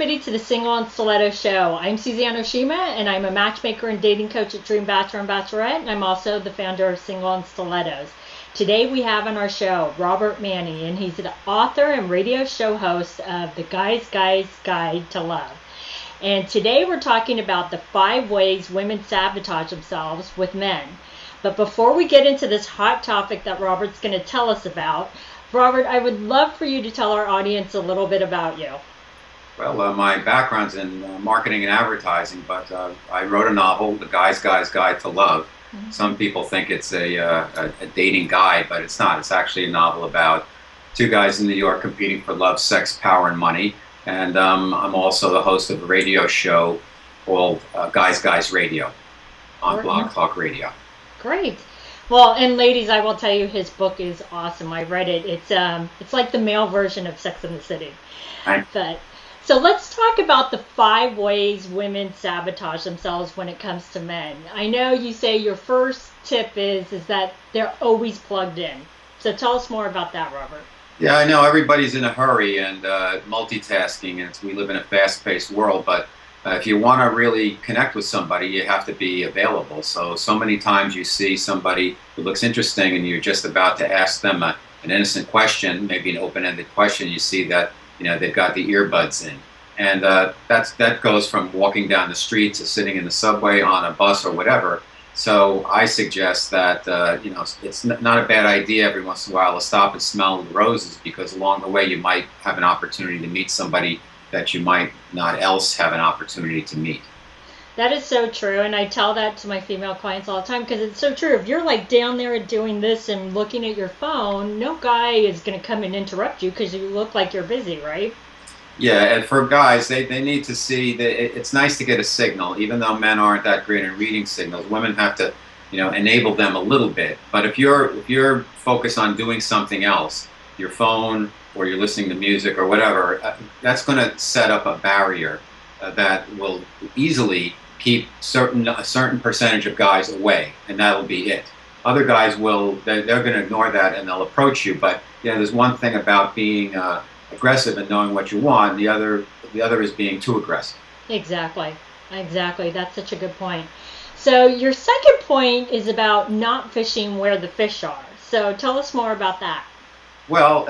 everybody to the Single and Stiletto Show. I'm Suzanne Oshima, and I'm a matchmaker and dating coach at Dream Bachelor and Bachelorette, and I'm also the founder of Single and Stilettos. Today we have on our show Robert Manny, and he's the author and radio show host of the Guys Guide to Love. And today we're talking about the 5 ways women sabotage themselves with men. But before we get into this hot topic that Robert's going to tell us about, Robert, I would love for you to tell our audience a little bit about you. Well, my background's in marketing and advertising, but I wrote a novel, The Guys Guide to Love. Mm-hmm. Some people think it's a dating guide, but it's not. It's actually a novel about 2 guys in New York competing for love, sex, power, and money. And I'm also the host of a radio show called Guys Radio on Blog Talk Radio. Great. Well, and ladies, I will tell you, his book is awesome. I read it. It's like the male version of Sex and the City. So let's talk about the 5 ways women sabotage themselves when it comes to men. I know you say your first tip is that they're always plugged in. So tell us more about that, Robert. Yeah, I know everybody's in a hurry and multitasking, and we live in a fast-paced world, but if you want to really connect with somebody, you have to be available. So many times you see somebody who looks interesting and you're just about to ask them an innocent question, maybe an open-ended question. You see that they've got the earbuds in. And that goes from walking down the street to sitting in the subway, on a bus, or whatever. So I suggest that it's not a bad idea every once in a while to stop and smell the roses, because along the way you might have an opportunity to meet somebody that you might not else have an opportunity to meet. That is so true, and I tell that to my female clients all the time, because it's so true. If you're like down there doing this and looking at your phone, no guy is going to come and interrupt you because you look like you're busy, right? Yeah, and for guys, they need to see that it's nice to get a signal, even though men aren't that great at reading signals. Women have to, enable them a little bit. But if you're focused on doing something else, your phone, or you're listening to music or whatever, that's going to set up a barrier that will easily keep a certain percentage of guys away, and that'll be it. Other guys they're going to ignore that and they'll approach you. But there's one thing about being aggressive and knowing what you want. The other is being too aggressive. Exactly. That's such a good point. So your second point is about not fishing where the fish are. So tell us more about that. Well,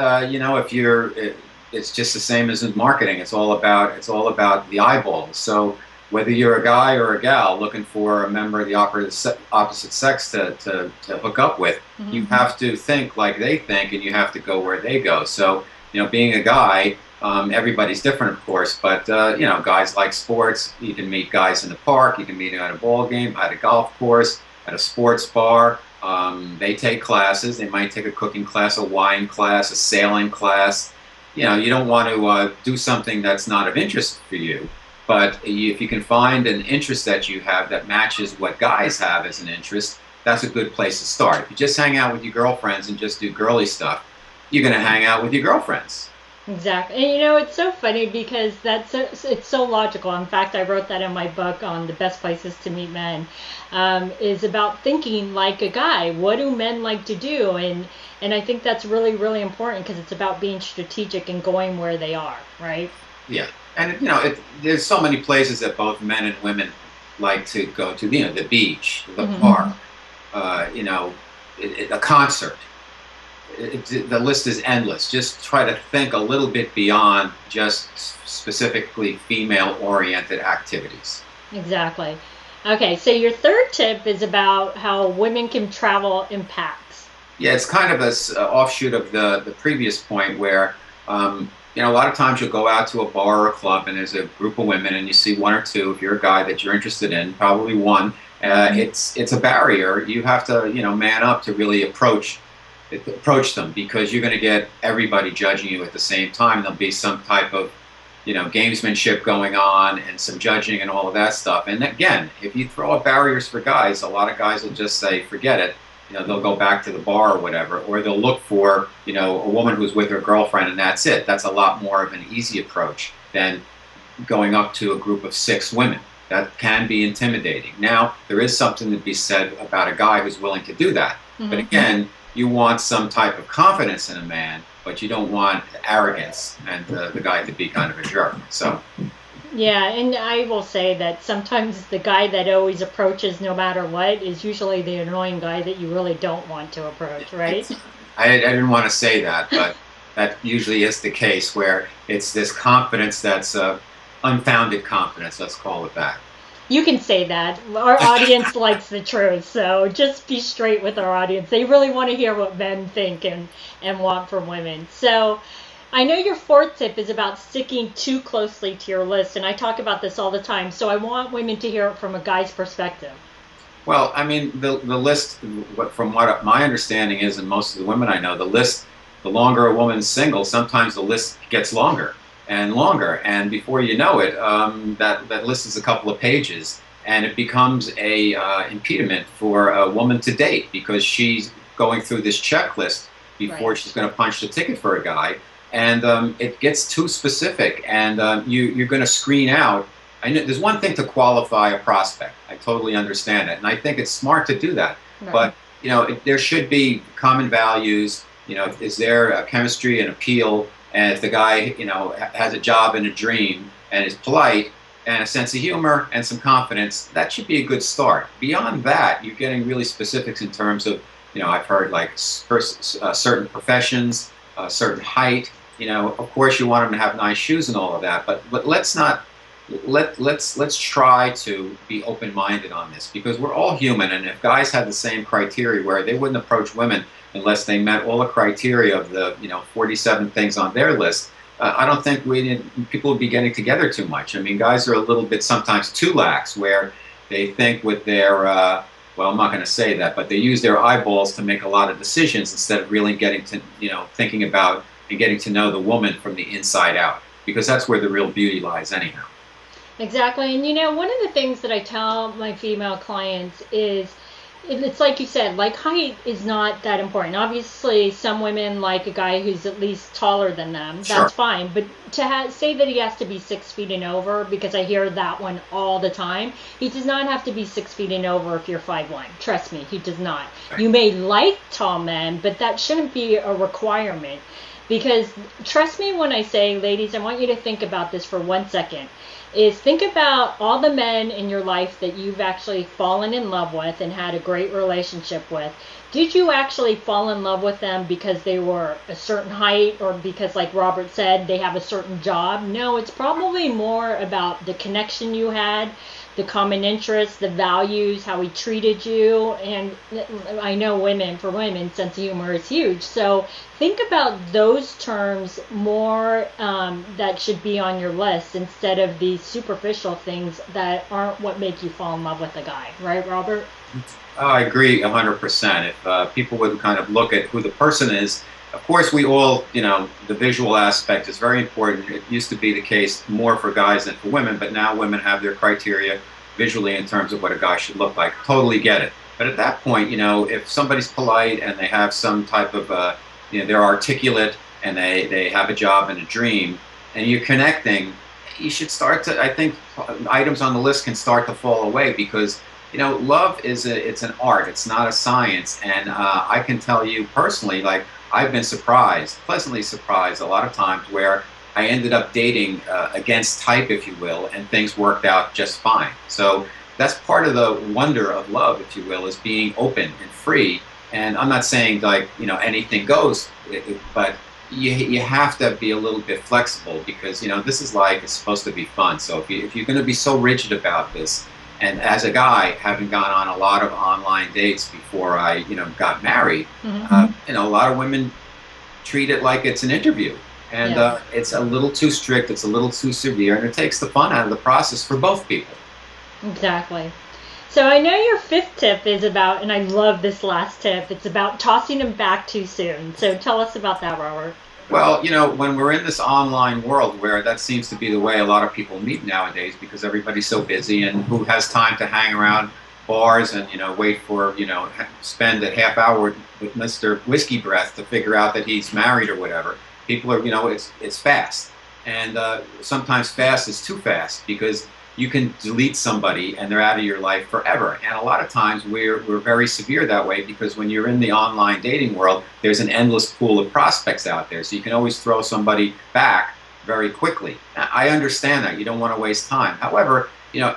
it's just the same as in marketing. It's all about the eyeballs. So whether you're a guy or a gal looking for a member of the opposite sex to hook up with, mm-hmm. you have to think like they think, and you have to go where they go. So, being a guy, everybody's different, of course, but guys like sports. You can meet guys in the park. You can meet them at a ball game, at a golf course, at a sports bar. They take classes. They might take a cooking class, a wine class, a sailing class. You don't want to do something that's not of interest for you. But if you can find an interest that you have that matches what guys have as an interest, that's a good place to start. If you just hang out with your girlfriends and just do girly stuff, you're going to hang out with your girlfriends. Exactly. And it's so funny because it's so logical. In fact, I wrote that in my book on the best places to meet men, is about thinking like a guy. What do men like to do? And I think that's really, really important, because it's about being strategic and going where they are, right? Yeah. And, there's so many places that both men and women like to go to, the beach, the mm-hmm. park, a concert. The list is endless. Just try to think a little bit beyond just specifically female-oriented activities. Exactly. Okay, so your third tip is about how women can travel in packs. Yeah, it's kind of an offshoot of the previous point where, a lot of times you'll go out to a bar or a club and there's a group of women and you see 1 or 2, if you're a guy that you're interested in, probably 1. It's a barrier. You have to, man up to really approach them, because you're going to get everybody judging you at the same time. There'll be some type of, gamesmanship going on and some judging and all of that stuff. And again, if you throw up barriers for guys, a lot of guys will just say, forget it. They'll go back to the bar or whatever, or they'll look for, a woman who's with her girlfriend, and that's it. That's a lot more of an easy approach than going up to a group of 6 women. That can be intimidating. Now, there is something to be said about a guy who's willing to do that. Mm-hmm. But again, you want some type of confidence in a man, but you don't want arrogance and the guy to be kind of a jerk. So Yeah, and I will say that sometimes the guy that always approaches no matter what is usually the annoying guy that you really don't want to approach, right? I didn't want to say that, but that usually is the case where it's this confidence that's unfounded confidence, let's call it that. You can say that. Our audience likes the truth, so just be straight with our audience. They really want to hear what men think and want from women. So I know your fourth tip is about sticking too closely to your list, and I talk about this all the time, so I want women to hear it from a guy's perspective. Well, I mean, the list, from what my understanding is, and most of the women I know, the list, the longer a woman's single, sometimes the list gets longer and longer, and before you know it, that list is a couple of pages, and it becomes a impediment for a woman to date because she's going through this checklist before Right. she's going to punch the ticket for a guy, and it gets too specific, and you're going to screen out. I know there's one thing to qualify a prospect. I totally understand it, and I think it's smart to do that. Right. But there should be common values. Is there a chemistry and appeal? And if the guy, has a job and a dream and is polite and a sense of humor and some confidence, that should be a good start. Beyond that, you're getting really specifics in terms of, I've heard like certain professions, certain height. Of course, you want them to have nice shoes and all of that, but let's not let's try to be open-minded on this because we're all human, and if guys had the same criteria where they wouldn't approach women unless they met all the criteria of the 47 things on their list, I don't think people would be getting together too much. I mean, guys are a little bit sometimes too lax where they think with their well, I'm not going to say that, but they use their eyeballs to make a lot of decisions instead of really getting to thinking about and getting to know the woman from the inside out, because that's where the real beauty lies anyhow. Exactly. And one of the things that I tell my female clients is it's like you said, like height is not that important. Obviously, some women like a guy who's at least taller than them. Sure. That's fine. But to say that he has to be 6 feet and over, because I hear that one all the time, he does not have to be 6 feet and over if you're 5'1". Trust me, he does not. Right. You may like tall men, but that shouldn't be a requirement. Because trust me when I say, ladies, I want you to think about this for 1 second. Is think about all the men in your life that you've actually fallen in love with and had a great relationship with. Did you actually fall in love with them because they were a certain height or because, like Robert said, they have a certain job? No, it's probably more about the connection you had, the common interests, the values, how he treated you. And I know for women, sense of humor is huge. So think about those terms more that should be on your list instead of these superficial things that aren't what make you fall in love with a guy. Right, Robert? Oh, I agree 100%. If people would kind of look at who the person is, of course, we all, the visual aspect is very important. It used to be the case more for guys than for women, but now women have their criteria visually in terms of what a guy should look like. Totally get it. But at that point, if somebody's polite and they have some type of, they're articulate and they have a job and a dream, and you're connecting, you should start to, I think, items on the list can start to fall away because love it's an art. It's not a science. And I can tell you personally, like I've been pleasantly surprised a lot of times where I ended up dating against type, if you will, and things worked out just fine. So that's part of the wonder of love, if you will, is being open and free. And I'm not saying like, anything goes, but you have to be a little bit flexible because, this is life. It's supposed to be fun. So if you're going to be so rigid about this, and as a guy, having gone on a lot of online dates before I, got married, a lot of women treat it like it's an interview. And Yes. It's a little too strict, it's a little too severe, and it takes the fun out of the process for both people. Exactly. So I know your fifth tip is about, and I love this last tip, it's about tossing them back too soon. So tell us about that, Robert. Well, when we're in this online world where that seems to be the way a lot of people meet nowadays because everybody's so busy and who has time to hang around bars and, wait for, spend a half hour with Mr. Whiskey Breath to figure out that he's married or whatever. People are, it's fast. And sometimes fast is too fast because you can delete somebody and they're out of your life forever. And a lot of times we're very severe that way because when you're in the online dating world, there's an endless pool of prospects out there. So you can always throw somebody back very quickly. I understand that. You don't want to waste time. However,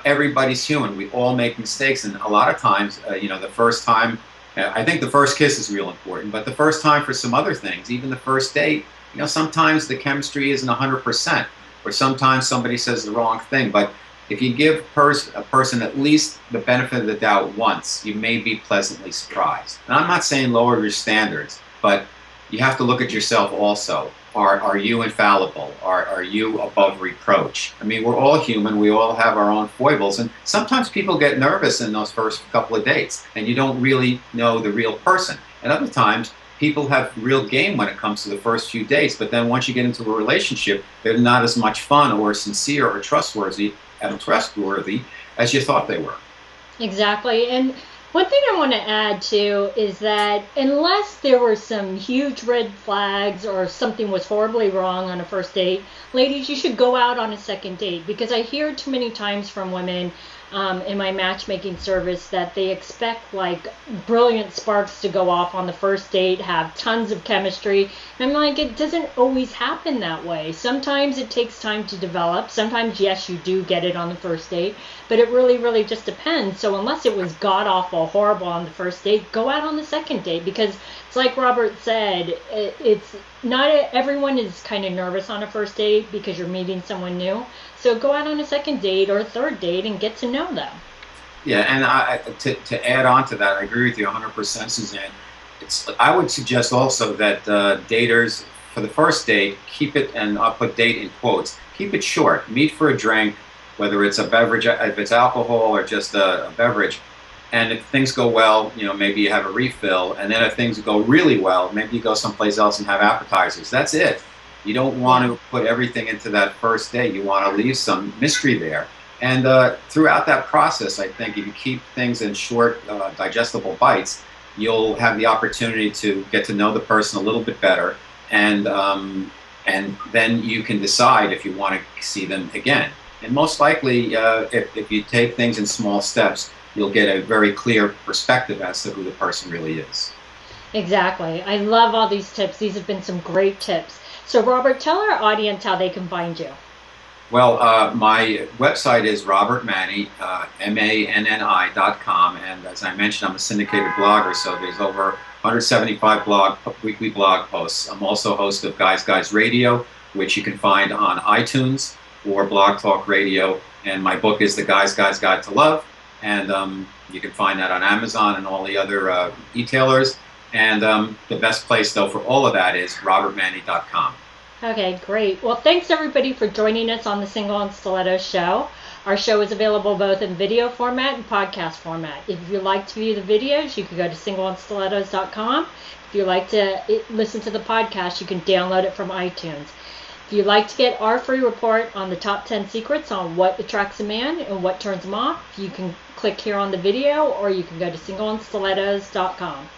everybody's human. We all make mistakes. And a lot of times, the first time, I think the first kiss is real important, but the first time for some other things, even the first date, sometimes the chemistry isn't 100%, or sometimes somebody says the wrong thing. But if you give a person at least the benefit of the doubt once, you may be pleasantly surprised. And I'm not saying lower your standards, but you have to look at yourself also. Are you infallible? Are you above reproach? I mean, we're all human. We all have our own foibles. And sometimes people get nervous in those first couple of dates, and you don't really know the real person. And other times, people have real game when it comes to the first few dates. But then once you get into a relationship, they're not as much fun or sincere or trustworthy as you thought they were. Exactly. And one thing I want to add too is that unless there were some huge red flags or something was horribly wrong on a first date, ladies, you should go out on a second date, because I hear too many times from women in my matchmaking service that they expect like brilliant sparks to go off on the first date, have tons of chemistry. And I'm like, it doesn't always happen that way. Sometimes it takes time to develop. Sometimes, yes, you do get it on the first date, but it really, really just depends. So unless it was god awful, horrible on the first date, go out on the second date, because it's like Robert said, it's not everyone is kind of nervous on a first date because you're meeting someone new. So go out on a second date or a third date and get to know them. Yeah, and to add on to that, I agree with you 100%, Suzanne. I would suggest also that daters, for the first date, keep it, and I'll put date in quotes, keep it short. Meet for a drink, whether it's a beverage, if it's alcohol or just a beverage. And if things go well, maybe you have a refill. And then if things go really well, maybe you go someplace else and have appetizers. That's it. You don't want to put everything into that first date. You want to leave some mystery there. And throughout that process, I think if you keep things in short, digestible bites, you'll have the opportunity to get to know the person a little bit better. And then you can decide if you want to see them again. And most likely, if you take things in small steps, you'll get a very clear perspective as to who the person really is. Exactly. I love all these tips. These have been some great tips. So, Robert, tell our audience how they can find you. Well, my website is robertmanni, manni.com. And as I mentioned, I'm a syndicated blogger, so there's over 175 weekly blog posts. I'm also host of Guys Radio, which you can find on iTunes or Blog Talk Radio. And my book is The Guy's Guide to Love. And you can find that on Amazon and all the other e-tailers. And the best place, though, for all of that is robertmanni.com. Okay, great. Well, thanks, everybody, for joining us on the Single and Stilettos show. Our show is available both in video format and podcast format. If you'd like to view the videos, you can go to singleandstilettos.com. If you'd like to listen to the podcast, you can download it from iTunes. If you'd like to get our free report on the top 10 secrets on what attracts a man and what turns him off, you can click here on the video, or you can go to singleandstilettos.com.